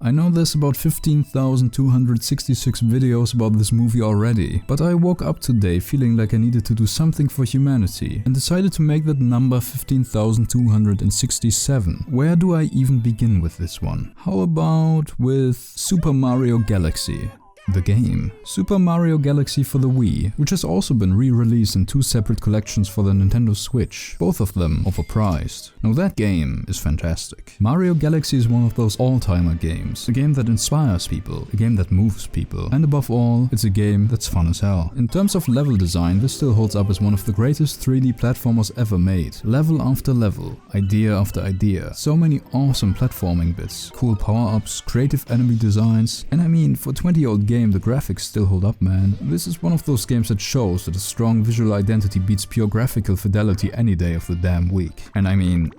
I know there's about 15,266 videos about this movie already, but I woke up today feeling like I needed to do something for humanity and decided to make that number 15,267. Where do I even begin with this one? How about with Super Mario Galaxy? The game. Super Mario Galaxy for the Wii, which has also been re-released in 2 separate collections for the Nintendo Switch, both of them overpriced. Now that game is fantastic. Mario Galaxy is one of those all-timer games, a game that inspires people, a game that moves people, and above all, it's a game that's fun as hell. In terms of level design, this still holds up as one of the greatest 3D platformers ever made. Level after level, idea after idea, so many awesome platforming bits, cool power-ups, creative enemy designs, and I mean, for a 20-year-old game, the graphics still hold up, man. This is one of those games that shows that a strong visual identity beats pure graphical fidelity any day of the damn week. And I mean,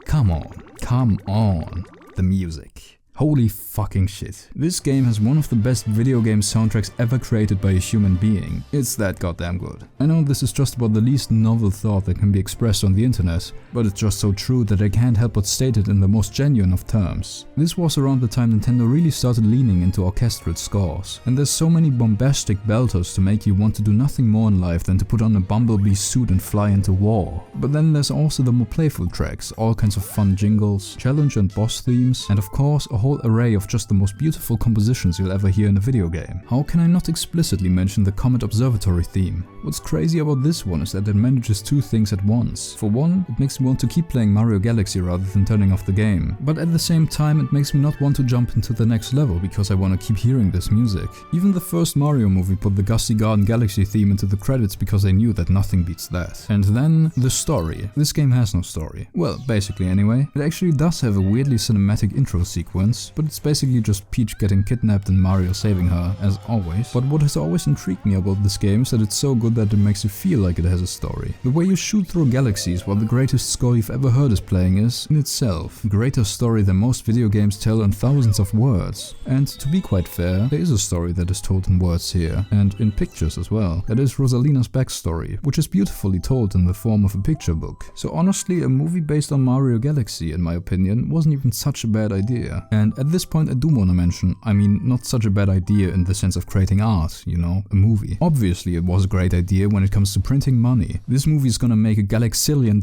come on, the music. Holy fucking shit. This game has one of the best video game soundtracks ever created by a human being. It's that goddamn good. I know this is just about the least novel thought that can be expressed on the internet, but it's just so true that I can't help but state it in the most genuine of terms. This was around the time Nintendo really started leaning into orchestrate scores, and there's so many bombastic belters to make you want to do nothing more in life than to put on a bumblebee suit and fly into war. But then there's also the more playful tracks, all kinds of fun jingles, challenge and boss themes, and of course a whole array of just the most beautiful compositions you'll ever hear in a video game. How can I not explicitly mention the Comet Observatory theme? What's crazy about this one is that it manages 2 things at once. For one, it makes me want to keep playing Mario Galaxy rather than turning off the game. But at the same time, it makes me not want to jump into the next level because I want to keep hearing this music. Even the first Mario movie put the Gusty Garden Galaxy theme into the credits because they knew that nothing beats that. And then, the story. This game has no story. Well, basically anyway. It actually does have a weirdly cinematic intro sequence, but it's basically just Peach getting kidnapped and Mario saving her, as always. But what has always intrigued me about this game is that it's so good that it makes you feel like it has a story. The way you shoot through galaxies while the greatest score you've ever heard is playing is, in itself, a greater story than most video games tell in thousands of words. And to be quite fair, there is a story that is told in words here, and in pictures as well. That is Rosalina's backstory, which is beautifully told in the form of a picture book. So honestly, a movie based on Mario Galaxy, in my opinion, wasn't even such a bad idea. And at this point I do want to mention, not such a bad idea in the sense of creating art, you know, a movie. Obviously it was a great idea when it comes to printing money. This movie is gonna make $1 galaxillion,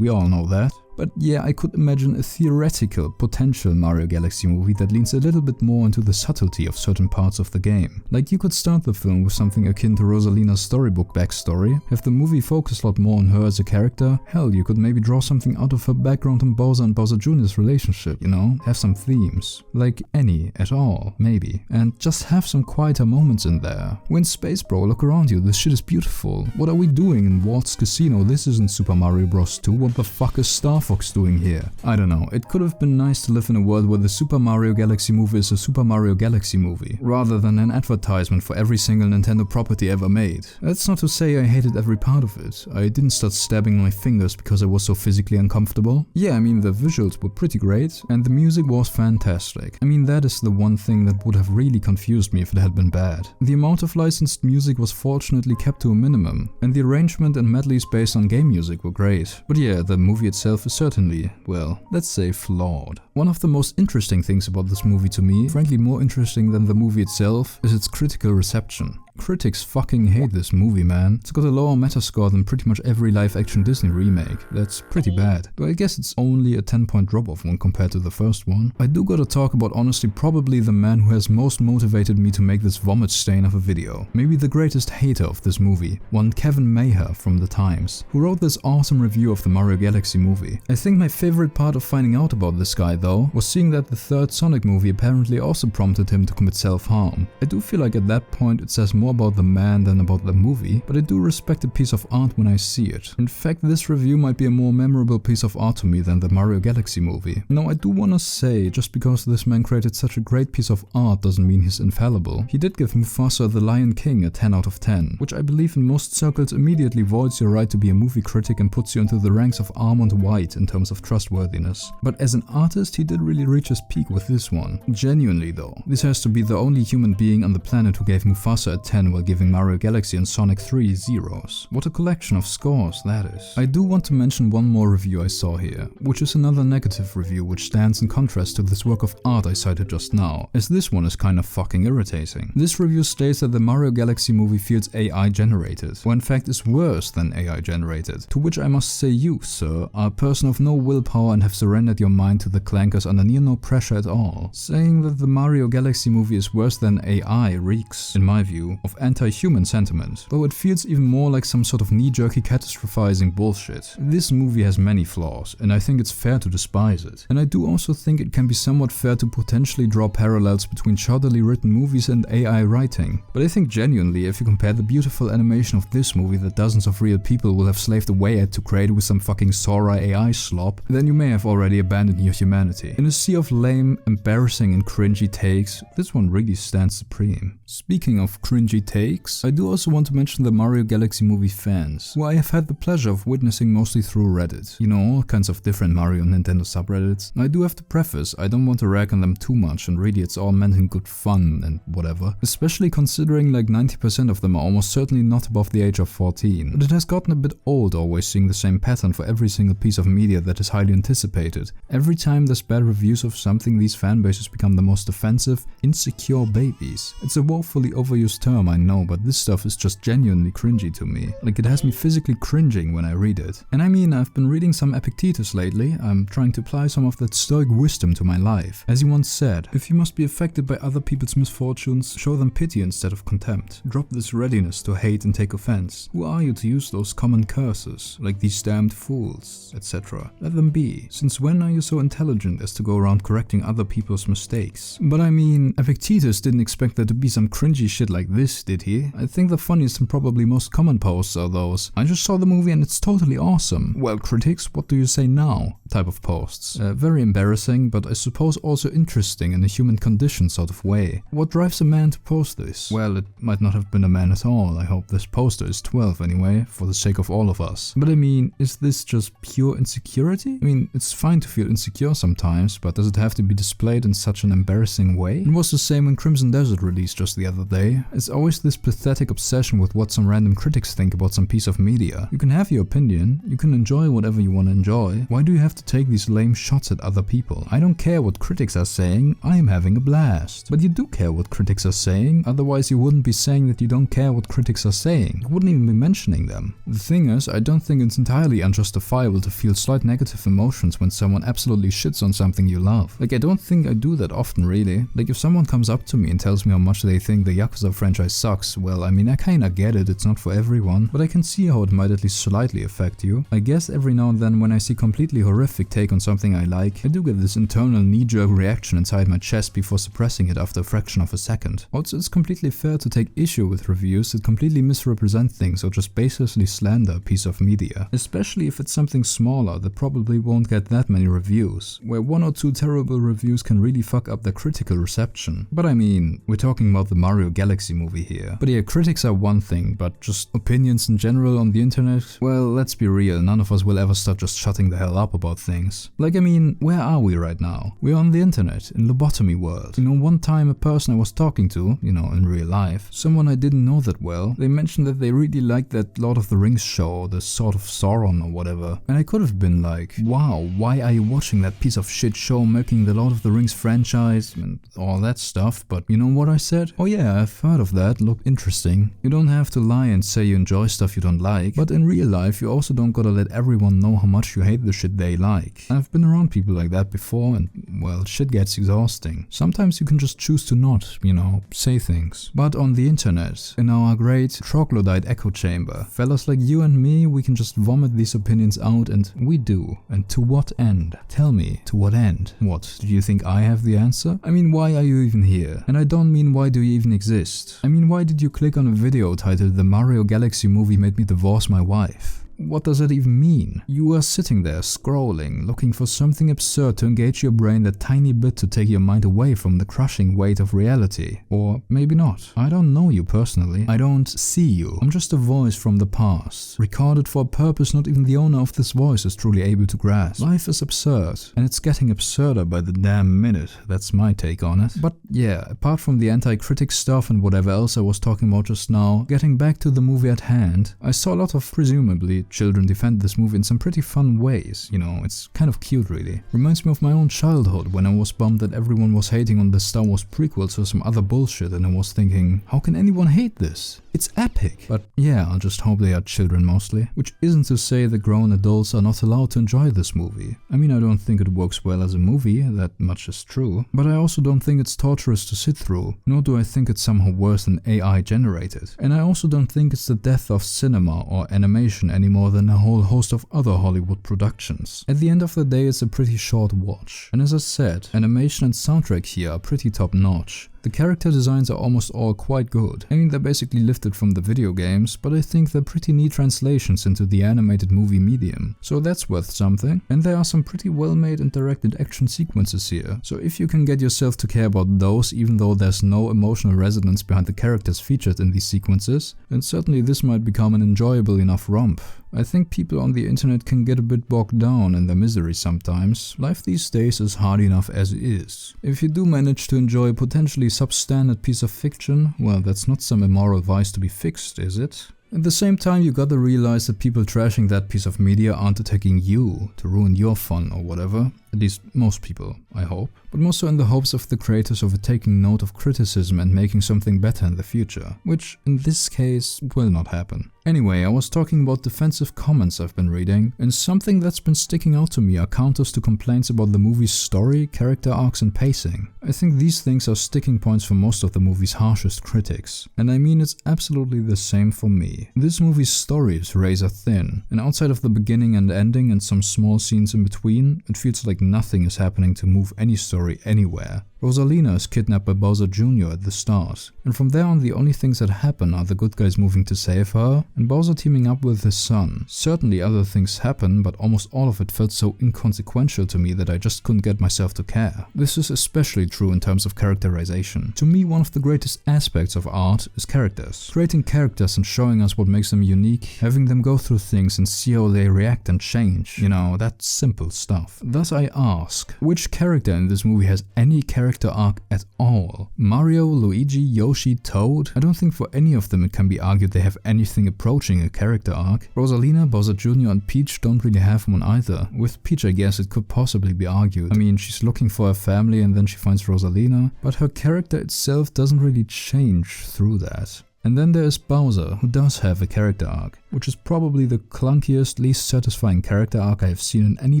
we all know that. But yeah, I could imagine a theoretical, potential Mario Galaxy movie that leans a little bit more into the subtlety of certain parts of the game. Like you could start the film with something akin to Rosalina's storybook backstory, have the movie focus a lot more on her as a character. Hell, you could maybe draw something out of her background in Bowser and Bowser Jr.'s relationship, you know? Have some themes. Like any, at all, maybe. And just have some quieter moments in there. When Space Bro, look around you, this shit is beautiful. What are we doing in Walt's Casino? This isn't Super Mario Bros. 2, what the fuck is Star Fox doing here? I don't know, it could have been nice to live in a world where the Super Mario Galaxy movie is a Super Mario Galaxy movie, rather than an advertisement for every single Nintendo property ever made. That's not to say I hated every part of it. I didn't start stabbing my fingers because I was so physically uncomfortable. Yeah, the visuals were pretty great, and the music was fantastic. That is the one thing that would have really confused me if it had been bad. The amount of licensed music was fortunately kept to a minimum, and the arrangement and medleys based on game music were great. But yeah, the movie itself is certainly, well, let's say flawed. One of the most interesting things about this movie to me, frankly more interesting than the movie itself, is its critical reception. Critics fucking hate this movie, man. It's got a lower metascore than pretty much every live-action Disney remake. That's pretty bad. Though I guess it's only a 10-point drop-off when compared to the first one. I do gotta talk about honestly probably the man who has most motivated me to make this vomit stain of a video. Maybe the greatest hater of this movie, one Kevin Maher from The Times, who wrote this awesome review of the Mario Galaxy movie. I think my favorite part of finding out about this guy though, was seeing that the third Sonic movie apparently also prompted him to commit self-harm. I do feel like at that point it says more about the man than about the movie, but I do respect a piece of art when I see it. In fact, this review might be a more memorable piece of art to me than the Mario Galaxy movie. Now, I do wanna say, just because this man created such a great piece of art doesn't mean he's infallible. He did give Mufasa the Lion King a 10 out of 10, which I believe in most circles immediately voids your right to be a movie critic and puts you into the ranks of Armand White in terms of trustworthiness. But as an artist, he did really reach his peak with this one. Genuinely though, this has to be the only human being on the planet who gave Mufasa a 10 10 while giving Mario Galaxy and Sonic 3 zeros. What a collection of scores that is. I do want to mention one more review I saw here, which is another negative review which stands in contrast to this work of art I cited just now, as this one is kind of fucking irritating. This review states that the Mario Galaxy movie feels AI generated, or in fact is worse than AI generated, to which I must say you, sir, are a person of no willpower and have surrendered your mind to the clankers under near no pressure at all. Saying that the Mario Galaxy movie is worse than AI reeks, in my view, of anti-human sentiment, though it feels even more like some sort of knee-jerky catastrophizing bullshit. This movie has many flaws, and I think it's fair to despise it. And I do also think it can be somewhat fair to potentially draw parallels between shoddily written movies and AI writing. But I think genuinely, if you compare the beautiful animation of this movie that dozens of real people will have slaved away at to create with some fucking Sora AI slop, then you may have already abandoned your humanity. In a sea of lame, embarrassing and cringy takes, this one really stands supreme. Speaking of cringy takes, I do also want to mention the Mario Galaxy movie fans, who I have had the pleasure of witnessing mostly through Reddit. You know, all kinds of different Mario and Nintendo subreddits. I do have to preface, I don't want to rag on them too much, and really it's all meant in good fun and whatever. Especially considering like 90% of them are almost certainly not above the age of 14. But it has gotten a bit old always seeing the same pattern for every single piece of media that is highly anticipated. Every time there's bad reviews of something, these fanbases become the most offensive, insecure babies. It's a woefully overused term, I know, but this stuff is just genuinely cringy to me. Like, it has me physically cringing when I read it. And I mean, I've been reading some Epictetus lately. I'm trying to apply some of that stoic wisdom to my life. As he once said, if you must be affected by other people's misfortunes, show them pity instead of contempt. Drop this readiness to hate and take offense. Who are you to use those common curses, like these damned fools, etc.? Let them be. Since when are you so intelligent as to go around correcting other people's mistakes? But I mean, Epictetus didn't expect there to be some cringy shit like this, did he? I think the funniest and probably most common posts are those, I just saw the movie and it's totally awesome. Well, critics, what do you say now? Type of posts. Very embarrassing, but I suppose also interesting in a human condition sort of way. What drives a man to post this? Well, it might not have been a man at all. I hope this poster is 12 anyway, for the sake of all of us. But I mean, is this just pure insecurity? I mean, it's fine to feel insecure sometimes, but does it have to be displayed in such an embarrassing way? It was the same when Crimson Desert released just the other day. It's always this pathetic obsession with what some random critics think about some piece of media. You can have your opinion, you can enjoy whatever you want to enjoy. Why do you have to take these lame shots at other people? I don't care what critics are saying, I am having a blast. But you do care what critics are saying, otherwise you wouldn't be saying that you don't care what critics are saying. You wouldn't even be mentioning them. The thing is, I don't think it's entirely unjustifiable to feel slight negative emotions when someone absolutely shits on something you love. Like, I don't think I do that often really. Like, if someone comes up to me and tells me how much they think the Yakuza franchise sucks, well, I mean, I kinda get it, it's not for everyone, but I can see how it might at least slightly affect you. I guess every now and then when I see completely horrific take on something I like, I do get this internal knee-jerk reaction inside my chest before suppressing it after a fraction of a second. Also, it's completely fair to take issue with reviews that completely misrepresent things or just baselessly slander a piece of media. Especially if it's something smaller that probably won't get that many reviews, where one or two terrible reviews can really fuck up their critical reception. But I mean, we're talking about the Mario Galaxy movie here. But yeah, critics are one thing, but just opinions in general on the internet? Well, let's be real, none of us will ever start just shutting the hell up about things. Like, I mean, where are we right now? We're on the internet, in lobotomy world. You know, one time a person I was talking to, you know, in real life, someone I didn't know that well, they mentioned that they really liked that Lord of the Rings show, the Sword of Sauron or whatever. And I could have been like, wow, why are you watching that piece of shit show making the Lord of the Rings franchise and all that stuff? But you know what I said? Oh yeah, I've heard of that, looked interesting. You don't have to lie and say you enjoy stuff you don't like, but in real life you also don't gotta let everyone know how much you hate the shit they like. I've been around people like that before and, well, shit gets exhausting. Sometimes you can just choose to not, you know, say things. But on the internet, in our great troglodyte echo chamber, fellas like you and me, we can just vomit these opinions out, and we do. And to what end? Tell me, to what end? What, do you think I have the answer? I mean, why are you even here? And I don't mean why do you even exist? I mean, why did you click on a video titled "The Mario Galaxy movie made me divorce my wife"? what does that even mean? You are sitting there scrolling, looking for something absurd to engage your brain that tiny bit to take your mind away from the crushing weight of reality. Or maybe not. I don't know you personally. I don't see you. I'm just a voice from the past, recorded for a purpose not even the owner of this voice is truly able to grasp. Life is absurd, and it's getting absurder by the damn minute. That's my take on it. But yeah, apart from the anti-critic stuff and whatever else I was talking about just now, getting back to the movie at hand, I saw a lot of presumably children defend this movie in some pretty fun ways. You know, it's kind of cute really. Reminds me of my own childhood when I was bummed that everyone was hating on the Star Wars prequels or some other bullshit, and I was thinking, how can anyone hate this? It's epic. But yeah, I'll just hope they are children mostly. Which isn't to say that grown adults are not allowed to enjoy this movie. I mean, I don't think it works well as a movie, that much is true. But I also don't think it's torturous to sit through, nor do I think it's somehow worse than AI generated. And I also don't think it's the death of cinema or animation any more than a whole host of other Hollywood productions. At the end of the day, it's a pretty short watch. And as I said, animation and soundtrack here are pretty top notch. The character designs are almost all quite good. I mean, they're basically lifted from the video games, but I think they're pretty neat translations into the animated movie medium. So that's worth something. And there are some pretty well made and directed action sequences here. So if you can get yourself to care about those, even though there's no emotional resonance behind the characters featured in these sequences, then certainly this might become an enjoyable enough romp. I think people on the internet can get a bit bogged down in their misery sometimes. Life these days is hard enough as it is. If you do manage to enjoy a potentially substandard piece of fiction, well, that's not some immoral vice to be fixed, is it? At the same time, you gotta realize that people trashing that piece of media aren't attacking you to ruin your fun or whatever. At least most people, I hope. But more so in the hopes of the creators of it taking note of criticism and making something better in the future. Which, in this case, will not happen. Anyway, I was talking about defensive comments I've been reading, and something that's been sticking out to me are counters to complaints about the movie's story, character arcs and pacing. I think these things are sticking points for most of the movie's harshest critics. And I mean, it's absolutely the same for me. This movie's story is razor thin, and outside of the beginning and ending and some small scenes in between, it feels like nothing is happening to move any story anywhere. Rosalina is kidnapped by Bowser Jr. at the start, and from there on the only things that happen are the good guys moving to save her, and Bowser teaming up with his son. Certainly other things happen, but almost all of it felt so inconsequential to me that I just couldn't get myself to care. This is especially true in terms of characterization. To me, one of the greatest aspects of art is characters. Creating characters and showing us what makes them unique, having them go through things and see how they react and change. You know, that simple stuff. Thus I ask, which character in this movie has any character arc at all? Mario, Luigi, Yoshi, Toad? I don't think for any of them it can be argued they have anything approaching a character arc. Rosalina, Bowser Jr. and Peach don't really have one either. With Peach I guess it could possibly be argued. I mean, she's looking for a family and then she finds Rosalina, but her character itself doesn't really change through that. And then there is Bowser, who does have a character arc, which is probably the clunkiest, least satisfying character arc I have seen in any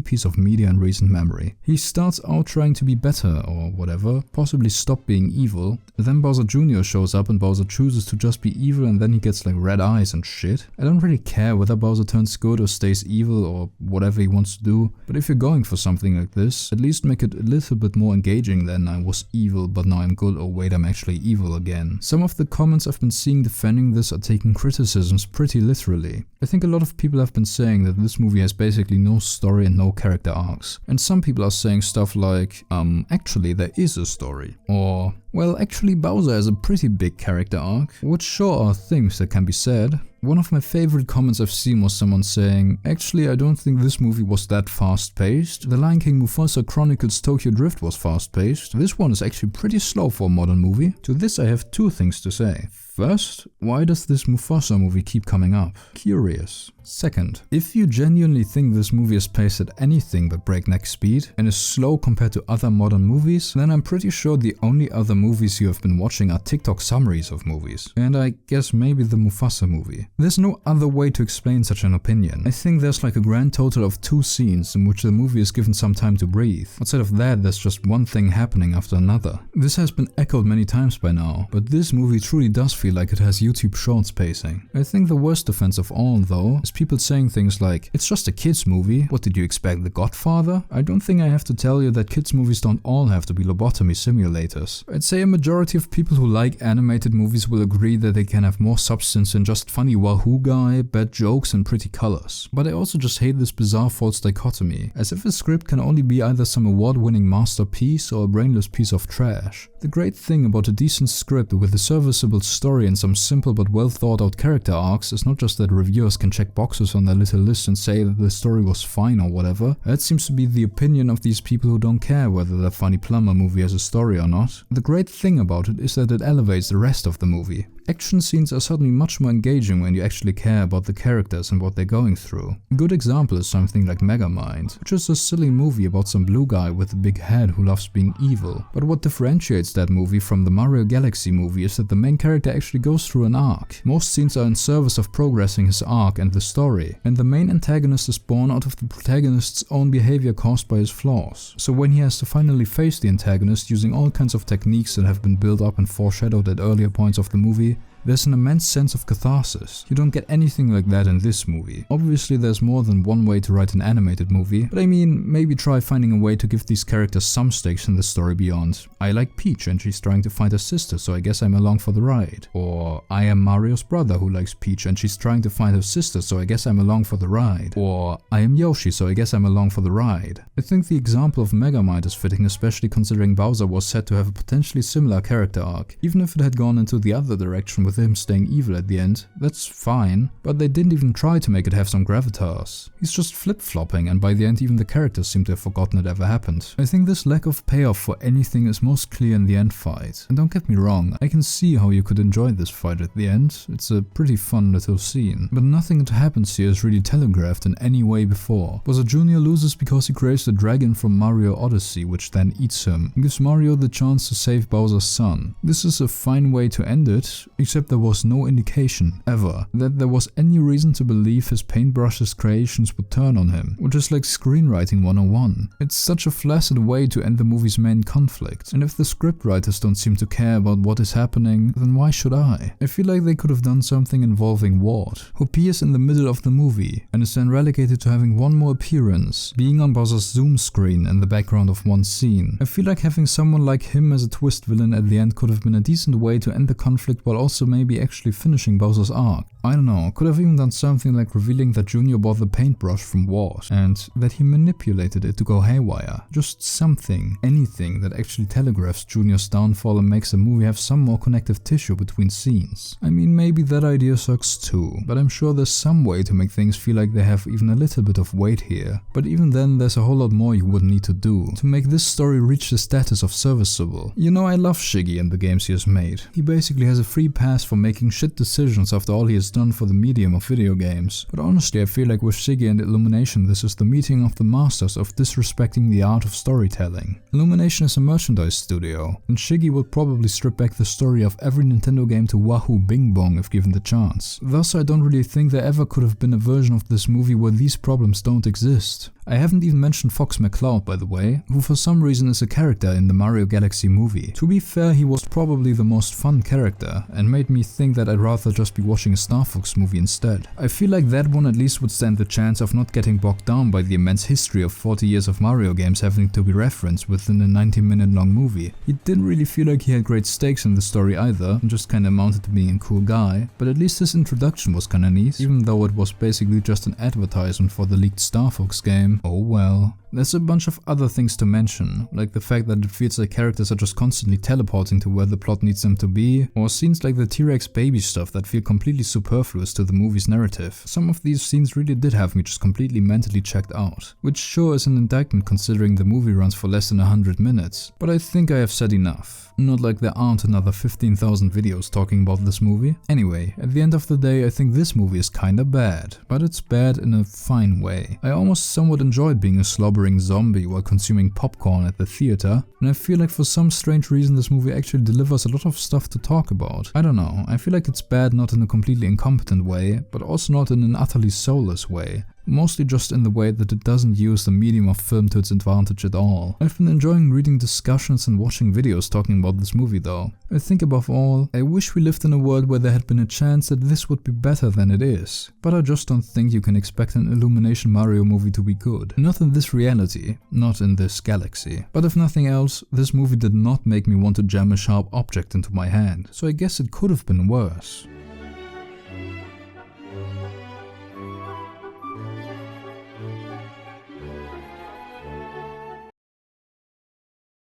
piece of media in recent memory. He starts out trying to be better or whatever, possibly stop being evil, then Bowser Jr. shows up and Bowser chooses to just be evil and then he gets like red eyes and shit. I don't really care whether Bowser turns good or stays evil or whatever he wants to do, but if you're going for something like this, at least make it a little bit more engaging than I was evil but now I'm good or wait I'm actually evil again. Some of the comments I've been seeing defending this are taking criticisms pretty literally. I think a lot of people have been saying that this movie has basically no story and no character arcs. And some people are saying stuff like, actually there is a story. Or, well, actually Bowser has a pretty big character arc, which sure are things that can be said. One of my favorite comments I've seen was someone saying, actually I don't think this movie was that fast-paced. The Lion King Mufasa Chronicles Tokyo Drift was fast-paced. This one is actually pretty slow for a modern movie. To this I have two things to say. First, why does this Mufasa movie keep coming up? Curious. Second, if you genuinely think this movie is paced at anything but breakneck speed and is slow compared to other modern movies, then I'm pretty sure the only other movies you have been watching are TikTok summaries of movies. And I guess maybe the Mufasa movie. There's no other way to explain such an opinion. I think there's like a grand total of 2 scenes in which the movie is given some time to breathe. Outside of that, there's just one thing happening after another. This has been echoed many times by now, but this movie truly does feel like it has YouTube Shorts pacing. I think the worst offense of all, though, is people saying things like, it's just a kids movie, what did you expect, The Godfather? I don't think I have to tell you that kids movies don't all have to be lobotomy simulators. I'd say a majority of people who like animated movies will agree that they can have more substance than just funny wahoo guy, bad jokes and pretty colors. But I also just hate this bizarre false dichotomy, as if a script can only be either some award-winning masterpiece or a brainless piece of trash. The great thing about a decent script with a serviceable story and some simple but well thought out character arcs is not just that reviewers can check boxes on their little list and say that the story was fine or whatever. That seems to be the opinion of these people who don't care whether the Funny Plumber movie has a story or not. The great thing about it is that it elevates the rest of the movie. Action scenes are suddenly much more engaging when you actually care about the characters and what they're going through. A good example is something like Megamind, which is a silly movie about some blue guy with a big head who loves being evil. But what differentiates that movie from the Mario Galaxy movie is that the main character actually goes through an arc. Most scenes are in service of progressing his arc and the story, and the main antagonist is born out of the protagonist's own behavior caused by his flaws. So when he has to finally face the antagonist using all kinds of techniques that have been built up and foreshadowed at earlier points of the movie, there's an immense sense of catharsis. You don't get anything like that in this movie. Obviously there's more than one way to write an animated movie, but I mean, maybe try finding a way to give these characters some stakes in the story beyond, I like Peach and she's trying to find her sister, so I guess I'm along for the ride. Or I am Mario's brother who likes Peach and she's trying to find her sister, so I guess I'm along for the ride. Or I am Yoshi, so I guess I'm along for the ride. I think the example of Megamind is fitting, especially considering Bowser was said to have a potentially similar character arc. Even if it had gone into the other direction with him staying evil at the end, that's fine, but they didn't even try to make it have some gravitas. He's just flip-flopping, and by the end even the characters seem to have forgotten it ever happened. I think this lack of payoff for anything is most clear in the end fight. And don't get me wrong, I can see how you could enjoy this fight at the end, it's a pretty fun little scene. But nothing that happens here is really telegraphed in any way before. Bowser Jr. loses because he creates the dragon from Mario Odyssey, which then eats him, and gives Mario the chance to save Bowser's son. This is a fine way to end it, except there was no indication, ever, that there was any reason to believe his paintbrush's creations would turn on him, which is like screenwriting 101. It's such a flaccid way to end the movie's main conflict, and if the scriptwriters don't seem to care about what is happening, then why should I? I feel like they could have done something involving Wart, who appears in the middle of the movie, and is then relegated to having one more appearance, being on Bowser's zoom screen in the background of one scene. I feel like having someone like him as a twist villain at the end could have been a decent way to end the conflict while also maybe actually finishing Bowser's arc. I don't know, could have even done something like revealing that Junior bought the paintbrush from Wart, and that he manipulated it to go haywire. Just something, anything that actually telegraphs Junior's downfall and makes the movie have some more connective tissue between scenes. I mean, maybe that idea sucks too, but I'm sure there's some way to make things feel like they have even a little bit of weight here. But even then, there's a whole lot more you would need to do to make this story reach the status of serviceable. You know, I love Shiggy and the games he has made. He basically has a free pass for making shit decisions after all he has done for the medium of video games. But honestly, I feel like with Shiggy and Illumination, this is the meeting of the masters of disrespecting the art of storytelling. Illumination is a merchandise studio, and Shiggy will probably strip back the story of every Nintendo game to wahoo bing bong if given the chance. Thus, I don't really think there ever could have been a version of this movie where these problems don't exist. I haven't even mentioned Fox McCloud, by the way, who for some reason is a character in the Mario Galaxy movie. To be fair, he was probably the most fun character, and made me think that I'd rather just be watching a Star Fox movie instead. I feel like that one at least would stand the chance of not getting bogged down by the immense history of 40 years of Mario games having to be referenced within a 90-minute long movie. He didn't really feel like he had great stakes in the story either, and just kinda amounted to being a cool guy, but at least his introduction was kinda neat, even though it was basically just an advertisement for the leaked Star Fox game. Oh well. There's a bunch of other things to mention, like the fact that it feels like characters are just constantly teleporting to where the plot needs them to be, or scenes like the T-Rex baby stuff that feel completely superfluous to the movie's narrative. Some of these scenes really did have me just completely mentally checked out, which sure is an indictment considering the movie runs for less than 100 minutes, but I think I have said enough. Not like there aren't another 15,000 videos talking about this movie. Anyway, at the end of the day, I think this movie is kinda bad, but it's bad in a fine way. I almost somewhat enjoyed being a slobbering zombie while consuming popcorn at the theater, and I feel like for some strange reason this movie actually delivers a lot of stuff to talk about. I don't know, I feel like it's bad not in a completely incompetent way, but also not in an utterly soulless way. mostly just in the way that it doesn't use the medium of film to its advantage at all. I've been enjoying reading discussions and watching videos talking about this movie though. I think above all, I wish we lived in a world where there had been a chance that this would be better than it is. But I just don't think you can expect an Illumination Mario movie to be good. Not in this reality, not in this galaxy. But if nothing else, this movie did not make me want to jam a sharp object into my hand, so I guess it could have been worse.